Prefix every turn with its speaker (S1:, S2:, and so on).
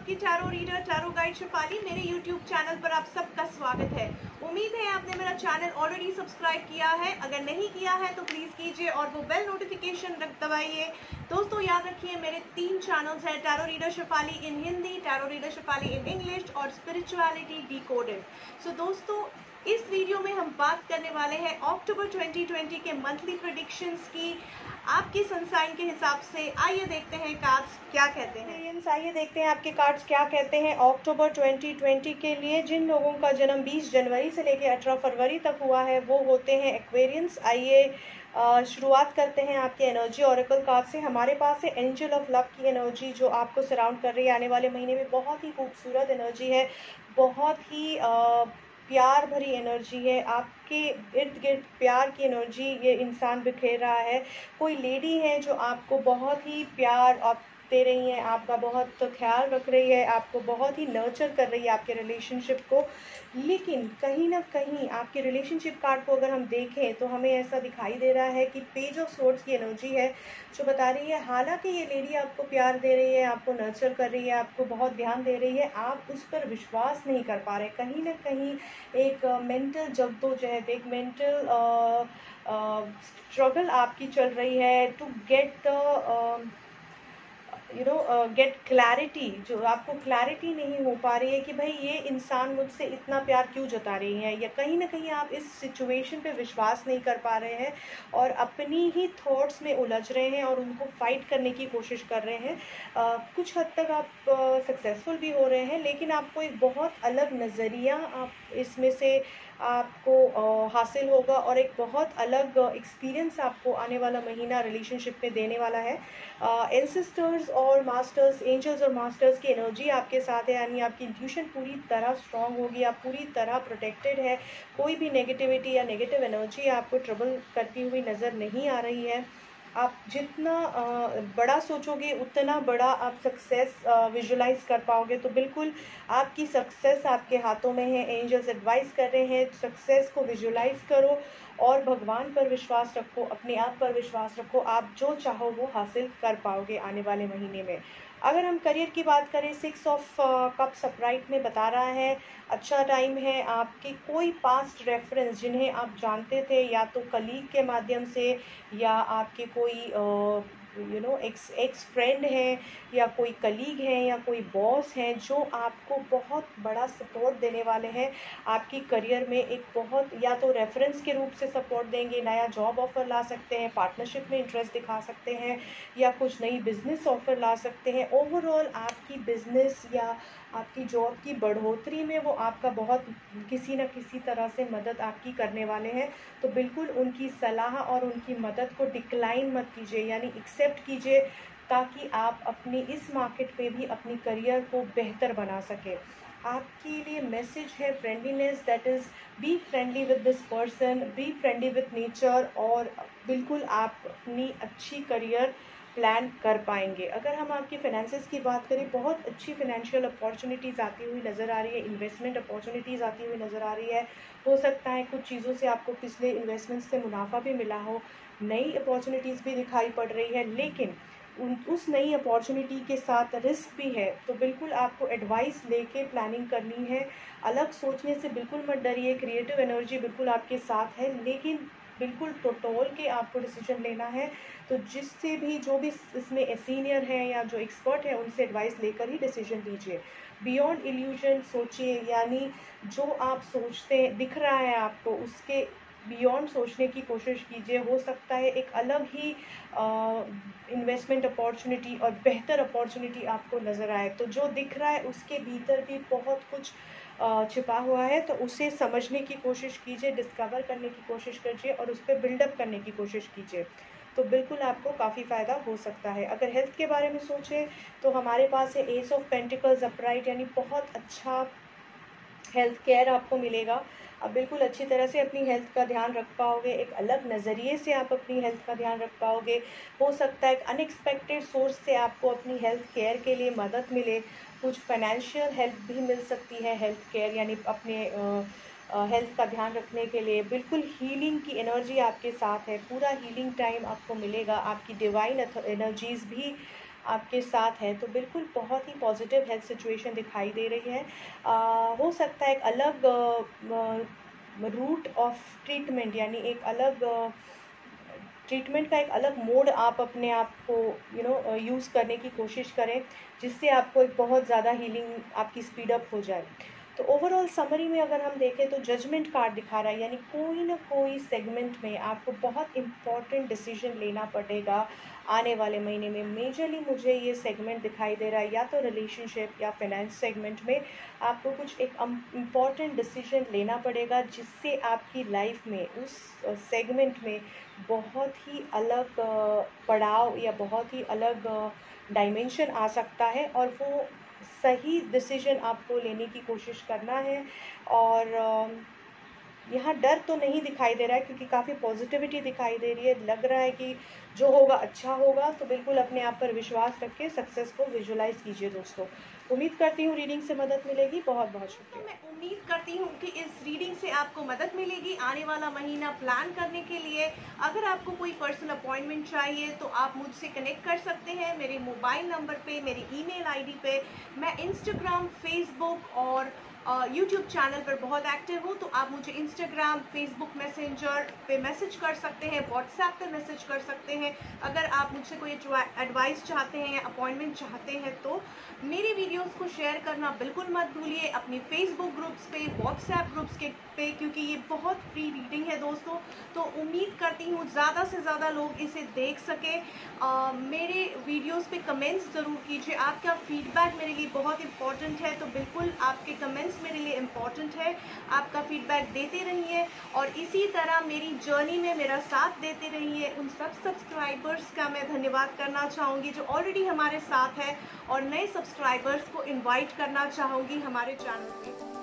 S1: आपकी tarot reader tarot guide Shefali. मेरे YouTube channel पर आप सबका स्वागत है। उम्मीद है आपने मेरा चैनल ऑलरेडी सब्सक्राइब किया है। अगर नहीं किया है तो प्लीज़ कीजिए और वो बेल नोटिफिकेशन दबाइए। दोस्तों याद रखिए मेरे 3 चैनल्स हैं, tarot reader Shefali in Hindi, tarot reader Shefali in English और स्पिरिचुअलिटी डिकोडेड। सो दोस्तों इस वीडियो में हम बात करने वाले हैं अक्टूबर 2020 के मंथली प्रेडिक्शंस की। आपकी सनसाइन के हिसाब से आइए देखते हैं कार्ड्स क्या कहते हैं। आइए देखते हैं आपके कार्ड्स क्या कहते हैं अक्टूबर 2020 के लिए। जिन लोगों का जन्म 20 जनवरी से लेकर 18 फरवरी तक हुआ है वो होते हैं एक्वेरियंस। आइए शुरुआत करते हैं आपके एनर्जी ऑरेकल कार्ड से। हमारे पास है एंजल ऑफ लव की एनर्जी जो आपको सराउंड कर रही है आने वाले महीने में। बहुत ही खूबसूरत एनर्जी है, बहुत ही प्यार भरी एनर्जी है। आपके इर्द गिर्द प्यार की एनर्जी ये इंसान बिखेर रहा है। कोई लेडी है जो आपको बहुत ही प्यार आप दे रही हैं, आपका बहुत ख्याल रख रही है, आपको बहुत ही नर्चर कर रही है आपके रिलेशनशिप को। लेकिन कहीं ना कहीं आपके रिलेशनशिप कार्ड को अगर हम देखें तो हमें ऐसा दिखाई दे रहा है कि पेज ऑफ सोर्ड्स की एनर्जी है जो बता रही है हालांकि ये लेडी आपको प्यार दे रही है, आपको नर्चर कर रही है, आपको बहुत ध्यान दे रही है, आप उस पर विश्वास नहीं कर पा रहे। कहीं ना कहीं एक मेंटल जद्दोजहद, एक मेंटल स्ट्रगल आपकी चल रही है टू गेट गेट क्लैरिटी। जो आपको क्लैरिटी नहीं हो पा रही है कि भाई ये इंसान मुझसे इतना प्यार क्यों जता रही है, या कहीं ना कहीं आप इस सिचुएशन पे विश्वास नहीं कर पा रहे हैं और अपनी ही थॉट्स में उलझ रहे हैं और उनको फाइट करने की कोशिश कर रहे हैं। कुछ हद तक आप सक्सेसफुल भी हो रहे हैं, लेकिन आपको एक बहुत अलग नज़रिया आप इसमें से आपको हासिल होगा और एक बहुत अलग एक्सपीरियंस आपको आने वाला महीना रिलेशनशिप में देने वाला है। एंसेस्टर्स और मास्टर्स, एंजल्स और मास्टर्स की एनर्जी आपके साथ है, यानी आपकी इंट्यूशन पूरी तरह स्ट्रांग होगी, आप पूरी तरह प्रोटेक्टेड है। कोई भी नेगेटिविटी या नेगेटिव एनर्जी आपको ट्रबल करती हुई नज़र नहीं आ रही है। आप जितना बड़ा सोचोगे उतना बड़ा आप सक्सेस विजुलाइज कर पाओगे। तो बिल्कुल आपकी सक्सेस आपके हाथों में है। एंजल्स एडवाइस कर रहे हैं सक्सेस को विजुलाइज करो और भगवान पर विश्वास रखो, अपने आप पर विश्वास रखो। आप जो चाहो वो हासिल कर पाओगे आने वाले महीने में। अगर हम करियर की बात करें, 6 ऑफ कप्स अपराइट में बता रहा है अच्छा टाइम है। आपकी कोई पास्ट रेफरेंस जिन्हें आप जानते थे, या तो कलीग के माध्यम से या आपके कोई एक्स फ्रेंड है या कोई कलीग है या कोई बॉस है जो आपको बहुत बड़ा सपोर्ट देने वाले हैं आपकी करियर में। एक बहुत, या तो रेफरेंस के रूप से सपोर्ट देंगे, नया जॉब ऑफ़र ला सकते हैं, पार्टनरशिप में इंटरेस्ट दिखा सकते हैं, या कुछ नई बिजनेस ऑफ़र ला सकते हैं। ओवरऑल आपकी बिजनेस या आपकी जॉब की बढ़ोतरी में वो आपका बहुत किसी न किसी तरह से मदद आपकी करने वाले हैं। तो बिल्कुल उनकी सलाह और उनकी मदद को डिक्लाइन मत कीजिए, यानी एक्सेप्ट कीजिए, ताकि आप अपनी इस मार्केट पे भी अपनी करियर को बेहतर बना सकें। आपके लिए मैसेज है friendliness, that is be friendly with this person, be friendly with nature, और बिल्कुल आप अपनी अच्छी करियर प्लान कर पाएंगे। अगर हम आपकी फाइनेंसेस की बात करें, बहुत अच्छी फाइनेंशियल अपॉर्चुनिटीज़ आती हुई नज़र आ रही है, इन्वेस्टमेंट अपॉर्चुनिटीज़ आती हुई नज़र आ रही है। हो सकता है कुछ चीज़ों से आपको पिछले इन्वेस्टमेंट से मुनाफा भी मिला हो, नई अपॉर्चुनिटीज़ भी दिखाई पड़ रही है, लेकिन उस नई अपॉर्चुनिटी के साथ रिस्क भी है। तो बिल्कुल आपको एडवाइस लेके प्लानिंग करनी है। अलग सोचने से बिल्कुल मत डरिए, क्रिएटिव एनर्जी बिल्कुल आपके साथ है, लेकिन बिल्कुल टटोल के आपको डिसीजन लेना है। तो जिससे भी, जो भी इसमें सीनियर है या जो एक्सपर्ट है, उनसे एडवाइस लेकर ही डिसीजन लीजिए। बियॉन्ड इल्यूजन सोचिए, यानी जो आप सोचते हैं दिख रहा है आपको, उसके बियॉन्ड सोचने की कोशिश कीजिए। हो सकता है एक अलग ही इन्वेस्टमेंट अपॉर्चुनिटी और बेहतर अपॉर्चुनिटी आपको नज़र आए। तो जो दिख रहा है उसके भीतर भी बहुत कुछ छिपा हुआ है, तो उसे समझने की कोशिश कीजिए, डिस्कवर करने की कोशिश कीजिए और उस पर बिल्डअप करने की कोशिश कीजिए। तो बिल्कुल आपको काफ़ी फ़ायदा हो सकता है। अगर हेल्थ के बारे में सोचें तो हमारे पास है एस ऑफ पेंटिकल्स अपराइट, यानी बहुत अच्छा हेल्थ केयर आपको मिलेगा। आप बिल्कुल अच्छी तरह से अपनी हेल्थ का ध्यान रख पाओगे, एक अलग नज़रिए से आप अपनी हेल्थ का ध्यान रख पाओगे। हो सकता है एक अनएक्सपेक्टेड सोर्स से आपको अपनी हेल्थ केयर के लिए मदद मिले। कुछ फाइनेंशियल हेल्प भी मिल सकती है हेल्थ केयर, यानी अपने हेल्थ का ध्यान रखने के लिए। बिल्कुल हीलिंग की एनर्जी आपके साथ है, पूरा हीलिंग टाइम आपको मिलेगा। आपकी डिवाइन एनर्जीज़ भी आपके साथ है, तो बिल्कुल बहुत ही पॉजिटिव हेल्थ सिचुएशन दिखाई दे रही है। हो सकता है एक अलग रूट ऑफ ट्रीटमेंट, यानी एक अलग ट्रीटमेंट का एक अलग मोड आप अपने आप को यूज़ करने की कोशिश करें, जिससे आपको एक बहुत ज़्यादा हीलिंग आपकी स्पीड अप हो जाए। तो ओवरऑल समरी में अगर हम देखें तो जजमेंट कार्ड दिखा रहा है, यानी कोई ना कोई सेगमेंट में आपको बहुत इम्पॉर्टेंट डिसीजन लेना पड़ेगा आने वाले महीने में। मेजरली मुझे ये सेगमेंट दिखाई दे रहा है, या तो रिलेशनशिप या फाइनेंस सेगमेंट में आपको कुछ एक इम्पॉर्टेंट डिसीजन लेना पड़ेगा, जिससे आपकी लाइफ में उस सेगमेंट में बहुत ही अलग पड़ाव या बहुत ही अलग डायमेंशन आ सकता है, और वो सही डिसीजन आपको लेने की कोशिश करना है। और यहाँ डर तो नहीं दिखाई दे रहा है, क्योंकि काफ़ी पॉजिटिविटी दिखाई दे रही है। लग रहा है कि जो होगा अच्छा होगा, तो बिल्कुल अपने आप पर विश्वास रख के सक्सेस को विजुलाइज कीजिए दोस्तों। उम्मीद करती हूँ रीडिंग से मदद मिलेगी। बहुत बहुत शुक्रिया।
S2: मैं उम्मीद करती हूँ कि इस रीडिंग से आपको मदद मिलेगी आने वाला महीना प्लान करने के लिए। अगर आपको कोई पर्सनल अपॉइंटमेंट चाहिए तो आप मुझसे कनेक्ट कर सकते हैं मेरे मोबाइल नंबर पे, मेरी ईमेल आईडी पे। मैं इंस्टाग्राम, फेसबुक और यूट्यूब चैनल पर बहुत एक्टिव हूँ, तो आप मुझे इंस्टाग्राम, फेसबुक मैसेंजर पे मैसेज कर सकते हैं, व्हाट्सएप पे मैसेज कर सकते हैं। अगर आप मुझसे कोई एडवाइस चाहते हैं या अपॉइंटमेंट चाहते हैं तो मेरी वीडियोस को शेयर करना बिल्कुल मत भूलिए अपनी फेसबुक ग्रुप्स पे, व्हाट्सएप ग्रुप्स के पे, क्योंकि ये बहुत फ्री रीडिंग है दोस्तों। तो उम्मीद करती हूँ ज़्यादा से ज़्यादा लोग इसे देख सके। मेरे वीडियोस पे कमेंट्स ज़रूर कीजिए। आपका फीडबैक मेरे लिए बहुत इंपॉर्टेंट है, तो बिल्कुल आपके कमेंट्स मेरे लिए इम्पॉर्टेंट है। आपका फीडबैक देते रहिए और इसी तरह मेरी जर्नी में मेरा साथ देते रहिए। उन सब सब्सक्राइबर्स का मैं धन्यवाद करना चाहूँगी जो ऑलरेडी हमारे साथ है, और नए सब्सक्राइबर्स को इनवाइट करना चाहूँगी हमारे चैनल पे।